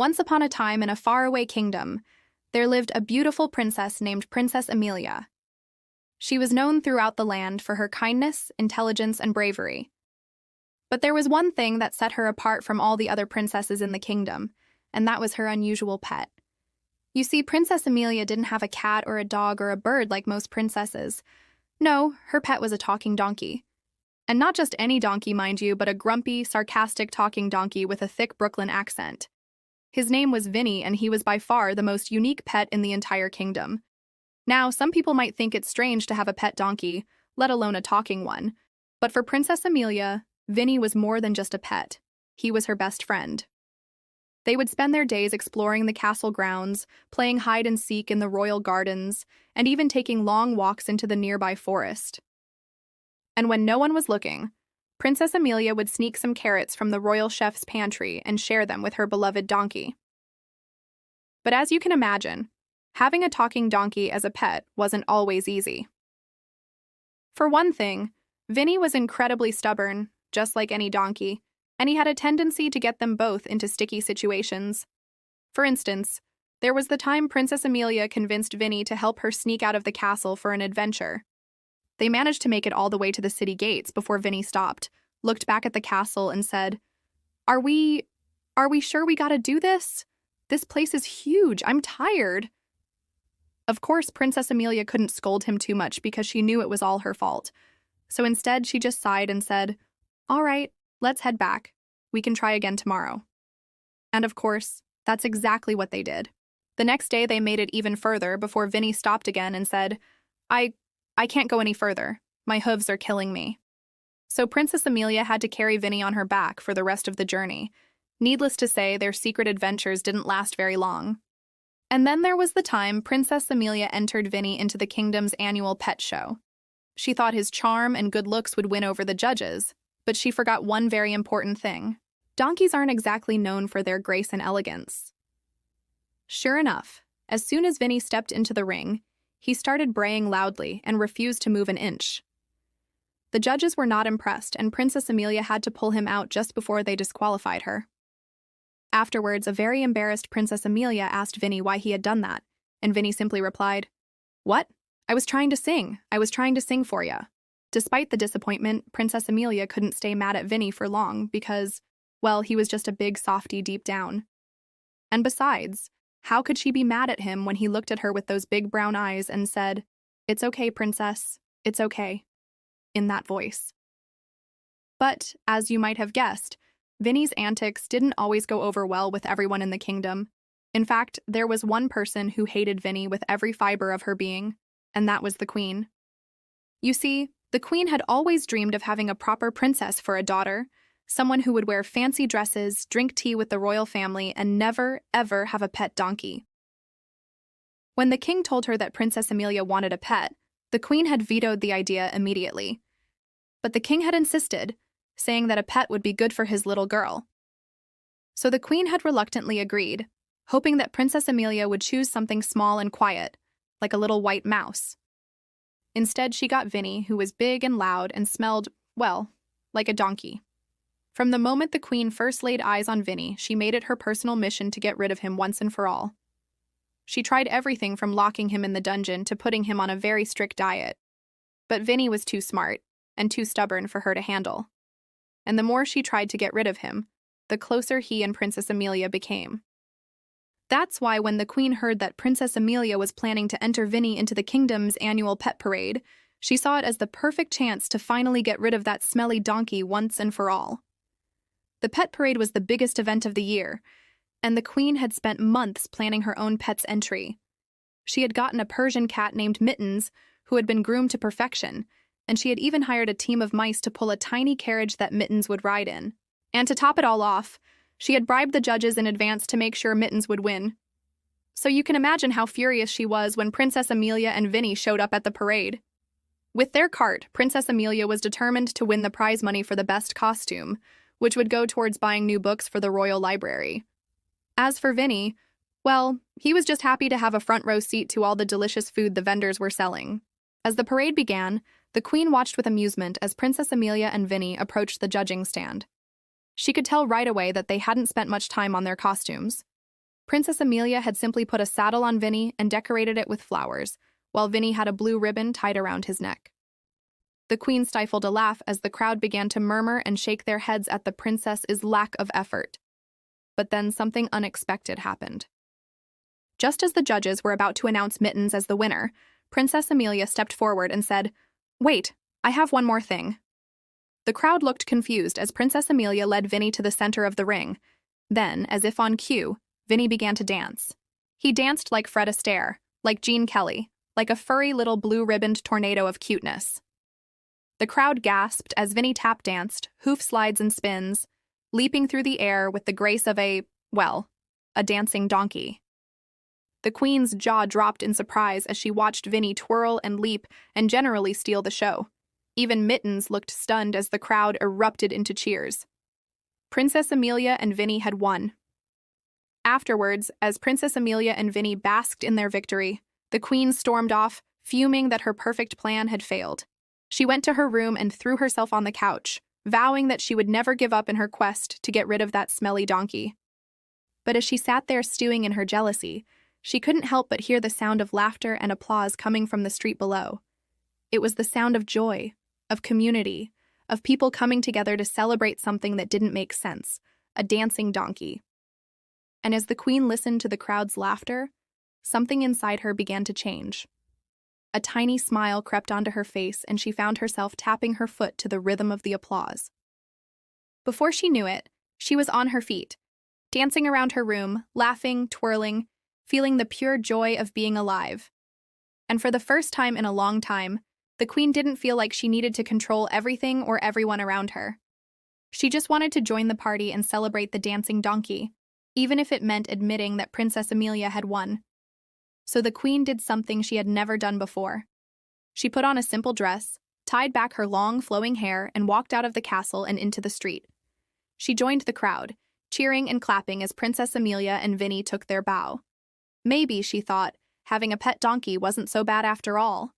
Once upon a time in a faraway kingdom, there lived a beautiful princess named Princess Amelia. She was known throughout the land for her kindness, intelligence, and bravery. But there was one thing that set her apart from all the other princesses in the kingdom, and that was her unusual pet. You see, Princess Amelia didn't have a cat or a dog or a bird like most princesses. No, her pet was a talking donkey. And not just any donkey, mind you, but a grumpy, sarcastic talking donkey with a thick Brooklyn accent. His name was Vinnie, and he was by far the most unique pet in the entire kingdom. Now, some people might think it's strange to have a pet donkey, let alone a talking one. But for Princess Amelia, Vinnie was more than just a pet. He was her best friend. They would spend their days exploring the castle grounds, playing hide-and-seek in the royal gardens, and even taking long walks into the nearby forest. And when no one was looking, Princess Amelia would sneak some carrots from the royal chef's pantry and share them with her beloved donkey. But as you can imagine, having a talking donkey as a pet wasn't always easy. For one thing, Vinnie was incredibly stubborn, just like any donkey, and he had a tendency to get them both into sticky situations. For instance, there was the time Princess Amelia convinced Vinnie to help her sneak out of the castle for an adventure. They managed to make it all the way to the city gates before Vinnie stopped, looked back at the castle, and said, Are we sure we gotta do this? This place is huge. I'm tired. Of course, Princess Amelia couldn't scold him too much because she knew it was all her fault. So instead, she just sighed and said, All right, let's head back. We can try again tomorrow. And of course, that's exactly what they did. The next day, they made it even further before Vinnie stopped again and said, I can't go any further. My hooves are killing me. So Princess Amelia had to carry Vinnie on her back for the rest of the journey. Needless to say, their secret adventures didn't last very long. And then there was the time Princess Amelia entered Vinnie into the kingdom's annual pet show. She thought his charm and good looks would win over the judges, but she forgot one very important thing. Donkeys aren't exactly known for their grace and elegance. Sure enough, as soon as Vinnie stepped into the ring, he started braying loudly and refused to move an inch. The judges were not impressed, and Princess Amelia had to pull him out just before they disqualified her. Afterwards, a very embarrassed Princess Amelia asked Vinnie why he had done that, and Vinnie simply replied, What? I was trying to sing. I was trying to sing for ya. Despite the disappointment, Princess Amelia couldn't stay mad at Vinnie for long because, well, he was just a big softy deep down. And besides, how could she be mad at him when he looked at her with those big brown eyes and said, It's okay, princess. It's okay. In that voice. But, as you might have guessed, Vinnie's antics didn't always go over well with everyone in the kingdom. In fact, there was one person who hated Vinnie with every fiber of her being, and that was the queen. You see, the queen had always dreamed of having a proper princess for a daughter, someone who would wear fancy dresses, drink tea with the royal family, and never, ever have a pet donkey. When the king told her that Princess Amelia wanted a pet, the queen had vetoed the idea immediately. But the king had insisted, saying that a pet would be good for his little girl. So the queen had reluctantly agreed, hoping that Princess Amelia would choose something small and quiet, like a little white mouse. Instead, she got Vinnie, who was big and loud and smelled, well, like a donkey. From the moment the queen first laid eyes on Vinnie, she made it her personal mission to get rid of him once and for all. She tried everything from locking him in the dungeon to putting him on a very strict diet. But Vinnie was too smart and too stubborn for her to handle. And the more she tried to get rid of him, the closer he and Princess Amelia became. That's why when the queen heard that Princess Amelia was planning to enter Vinnie into the kingdom's annual pet parade, she saw it as the perfect chance to finally get rid of that smelly donkey once and for all. The pet parade was the biggest event of the year, and the queen had spent months planning her own pet's entry. She had gotten a Persian cat named Mittens, who had been groomed to perfection, and she had even hired a team of mice to pull a tiny carriage that Mittens would ride in. And to top it all off, she had bribed the judges in advance to make sure Mittens would win. So you can imagine how furious she was when Princess Amelia and Vinnie showed up at the parade. With their cart, Princess Amelia was determined to win the prize money for the best costume, which would go towards buying new books for the royal library. As for Vinnie, well, he was just happy to have a front row seat to all the delicious food the vendors were selling. As the parade began, the queen watched with amusement as Princess Amelia and Vinnie approached the judging stand. She could tell right away that they hadn't spent much time on their costumes. Princess Amelia had simply put a saddle on Vinnie and decorated it with flowers, while Vinnie had a blue ribbon tied around his neck. The queen stifled a laugh as the crowd began to murmur and shake their heads at the princess's lack of effort. But then something unexpected happened. Just as the judges were about to announce Mittens as the winner, Princess Amelia stepped forward and said, "Wait, I have one more thing." The crowd looked confused as Princess Amelia led Vinnie to the center of the ring. Then, as if on cue, Vinnie began to dance. He danced like Fred Astaire, like Gene Kelly, like a furry little blue-ribboned tornado of cuteness. The crowd gasped as Vinnie tap danced, hoof slides and spins, leaping through the air with the grace of a dancing donkey. The queen's jaw dropped in surprise as she watched Vinnie twirl and leap and generally steal the show. Even Mittens looked stunned as the crowd erupted into cheers. Princess Amelia and Vinnie had won. Afterwards, as Princess Amelia and Vinnie basked in their victory, the queen stormed off, fuming that her perfect plan had failed. She went to her room and threw herself on the couch, vowing that she would never give up in her quest to get rid of that smelly donkey. But as she sat there stewing in her jealousy, she couldn't help but hear the sound of laughter and applause coming from the street below. It was the sound of joy, of community, of people coming together to celebrate something that didn't make sense, a dancing donkey. And as the queen listened to the crowd's laughter, something inside her began to change. A tiny smile crept onto her face and she found herself tapping her foot to the rhythm of the applause. Before she knew it, she was on her feet, dancing around her room, laughing, twirling, feeling the pure joy of being alive. And for the first time in a long time, the queen didn't feel like she needed to control everything or everyone around her. She just wanted to join the party and celebrate the dancing donkey, even if it meant admitting that Princess Amelia had won. So the queen did something she had never done before. She put on a simple dress, tied back her long, flowing hair, and walked out of the castle and into the street. She joined the crowd, cheering and clapping as Princess Amelia and Vinnie took their bow. Maybe, she thought, having a pet donkey wasn't so bad after all.